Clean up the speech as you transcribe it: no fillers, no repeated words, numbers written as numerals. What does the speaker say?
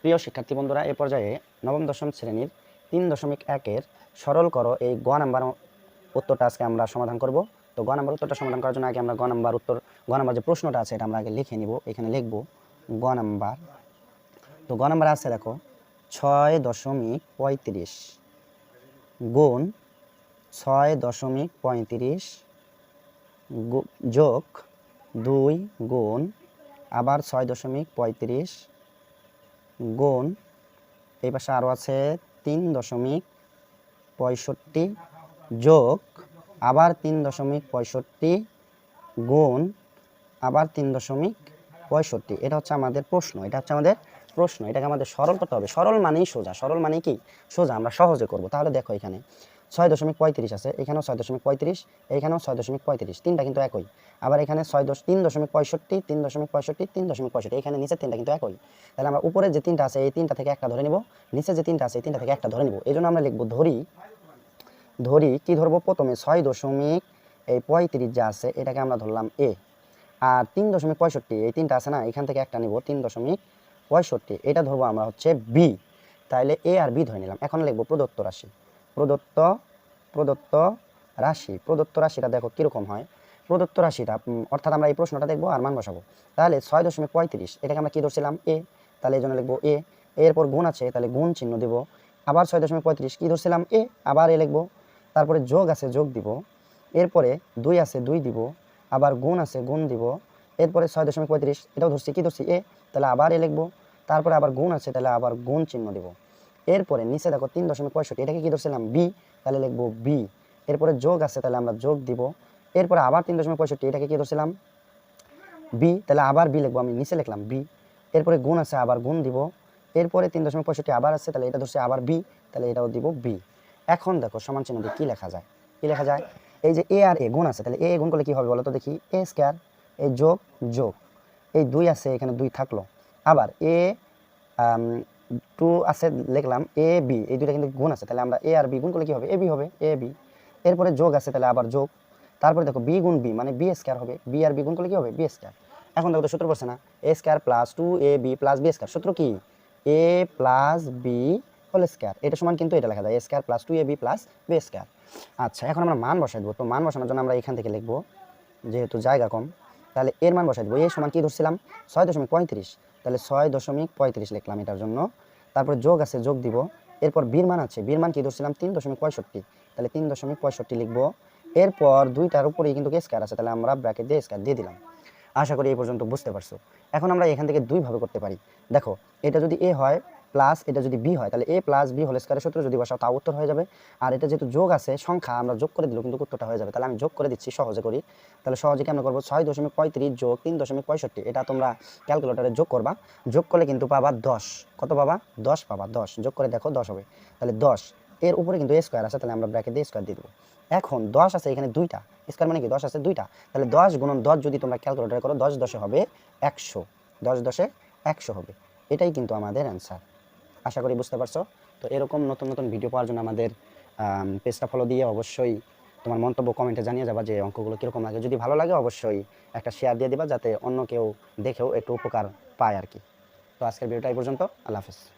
প্রিয় শিক্ষার্থী বন্ধুরা, এ পর্যায়ে নবম দশম শ্রেণীর 3.1-এর সরল করো এই গ নাম্বার উত্তরটা আজকে আমরা সমাধান করব। তো গ নাম্বার উত্তরটা সমাধান করার জন্য আগে আমরা গ নাম্বার যে প্রশ্নটা আছে এটা আমরা আগে লিখে নিব। এখানে লিখব গ নাম্বার। তো গ নাম্বার আছে দেখো 6.35 গুণ 6.35 যোগ 2 গুণ আবার 6.35 গুণ এই পাশে আরও আছে 3.65 যোগ আবার 3.65 গুণ আবার 3.65। এটা হচ্ছে আমাদের প্রশ্ন, এটাকে আমাদের সরল করতে হবে। সরল মানেই সোজা, সরল মানে কি সোজা, আমরা সহজে করব। তাহলে দেখো এখানে 6.35 আছে, এখানেও 6.35, এইখানেও 6.35, তিনটা কিন্তু একই। আবার এখানে 3.65, 3.65, 3.65, এখানে নিচের তিনটা কিন্তু একই। তাহলে আমরা উপরে যে তিনটা আছে এই তিনটা থেকে একটা ধরে নিব, নিচে যে তিনটা আছে এই তিনটা থেকে একটা ধরে নিব। এই জন্য আমরা লিখবো ধরি কি ধরবো, প্রথমে 6.35 যা আছে এটাকে আমরা ধরলাম এ, আর 3.65 এই তিনটা আছে না, এখান থেকে একটা নিব 3.65, এটা ধরবো আমরা হচ্ছে বি। তাইলে এ আর বি ধরে নিলাম। এখন লিখবো প্রদত্ত রাশি। প্রদত্ত রাশিটা দেখো কিরকম হয়। প্রদত্ত রাশিটা অর্থাৎ আমরা এই প্রশ্নটা দেখবো আর মান বসাবো। তাহলে 6.35 এটাকে আমরা কি ধরছিলাম এ, তাহলে এই জন্য লিখবো এ। এরপর গুণ আছে তাহলে গুণ চিহ্ন দিব। আবার 6.35 কি ধরছিলাম এ, আবার এ লিখবো। তারপরে যোগ আছে যোগ দিব। এরপরে 2 আছে 2 দিব। আবার গুণ আছে গুণ দিব। এরপরে 6.35 এটাও ধরছি কি ধরছি এ, তাহলে আবার এ লিখবো। তারপরে আবার গুণ আছে তাহলে আবার গুণ চিহ্ন দিব। এরপরে নিচে দেখো 3.65 এটাকে কি ধরছিলাম বি, তাহলে লিখবো বি। এরপরে যোগ আছে তাহলে আমরা যোগ দিব। এরপরে আবার 3.65 এটাকে কি ধরছিলাম বি, তাহলে আবার বি লিখবো, আমি নিচে লিখলাম বি। এরপরে গুণ আছে আবার গুণ দিব। এরপরে 3.65 আবার আছে তাহলে এটা ধরছে আবার বি, তাহলে এটাও দিব বি। এখন দেখো সমান চিহ্ন দিয়ে কি লেখা যায়, এই যে এ আর এ গুণ আছে, তাহলে এ গুণ করলে কি হবে বলো তো দেখি, এ স্কয়ার। এই যোগ যোগ এই 2 আছে, এখানে 2 থাকলো। আবার এ 2 আছে লিখলাম এ বি, এই দুইটা কিন্তু গুণ আছে, তাহলে আমরা এ আর বি গুণ করলে কি হবে, এ বি হবে, এ বি। এরপরে যোগ আছে তাহলে আবার যোগ। তারপরে দেখো বি গুণ বি মানে বি স্কয়ার হবে, বি আর বি গুণ করলে কি হবে, বি স্কয়ার। এখন দেখো তো সূত্র পড়ছে না, a square plus 2ab plus b square. সূত্র কি, a plus b whole square. এটা সমান কিন্তু এটা লেখা যায় a square plus 2ab plus b square. আচ্ছা, এখন আমরা মান বসাই দেবো। তো মান বসানোর জন্য আমরা এখান থেকে লিখবো, যেহেতু জায়গা কম, তাহলে এর মান বসাই দেবো। এ সমান কি ধরছিলাম 6.35, তাহলে 6.35 লিখলাম এটার জন্য। তারপরে যোগ আছে যোগ দিব। এরপর বীর মান আছে, বীর মান কি ধরছিলাম 3.65, তাহলে 3.65 লিখবো। এরপর দুইটার উপরেই কিন্তু স্কয়ার আছে, তাহলে আমরা ব্র্যাকেট দিয়ে স্কয়ার দিয়ে দিলাম। আশা করি এই পর্যন্ত বুঝতে পারছো। এখন আমরা এখান থেকে দুইভাবে করতে পারি। দেখো এটা যদি এ হয় প্লাস এটা যদি বি হয়, তাহলে এ প্লাস বি হোল স্কয়ারের সূত্র যদি বসাও তা উত্তর হয়ে যাবে। আর এটা যেহেতু যোগ আছে সংখ্যা, আমরা যোগ করে দিলেও কিন্তু উত্তরটা হয়ে যাবে। তাহলে আমি যোগ করে দিচ্ছি, সহজে করি। তাহলে সহজে কেমন করবো, 6.35 যোগ 3.65, এটা তোমরা ক্যালকুলেটরে যোগ করবা। যোগ করলে কিন্তু পাবা 10। কত পাবা, 10 পাবা। 10 যোগ করে দেখো 10 হবে, তাহলে 10 এর উপরে কিন্তু এ স্কয়ার আছে, তাহলে আমরা ব্র্যাকেট দিয়ে স্কয়ার দিয়ে দেবো। এখন 10 আছে এখানে দুইটা, স্কয়ার মানে কি 10 আছে দুইটা, তাহলে 10 গুণন 10 যদি তোমরা ক্যালকুলেটরে করো 10 10 হবে 100, 10 10 100 হবে। এটাই কিন্তু আমাদের অ্যান্সার। আশা করি বুঝতে পারছো। তো এরকম নতুন নতুন ভিডিও পাওয়ার জন্য আমাদের পেজটা ফলো দিয়ে অবশ্যই তোমার মন্তব্য কমেন্টে জানিয়ে যাবা যে অঙ্কগুলো কীরকম লাগে। যদি ভালো লাগে অবশ্যই একটা শেয়ার দিয়ে দিবা, যাতে অন্য কেউ দেখেও একটু উপকার পায় আর কি। তো আজকের ভিডিওটা এই পর্যন্ত। আল্লাহ হাফেজ।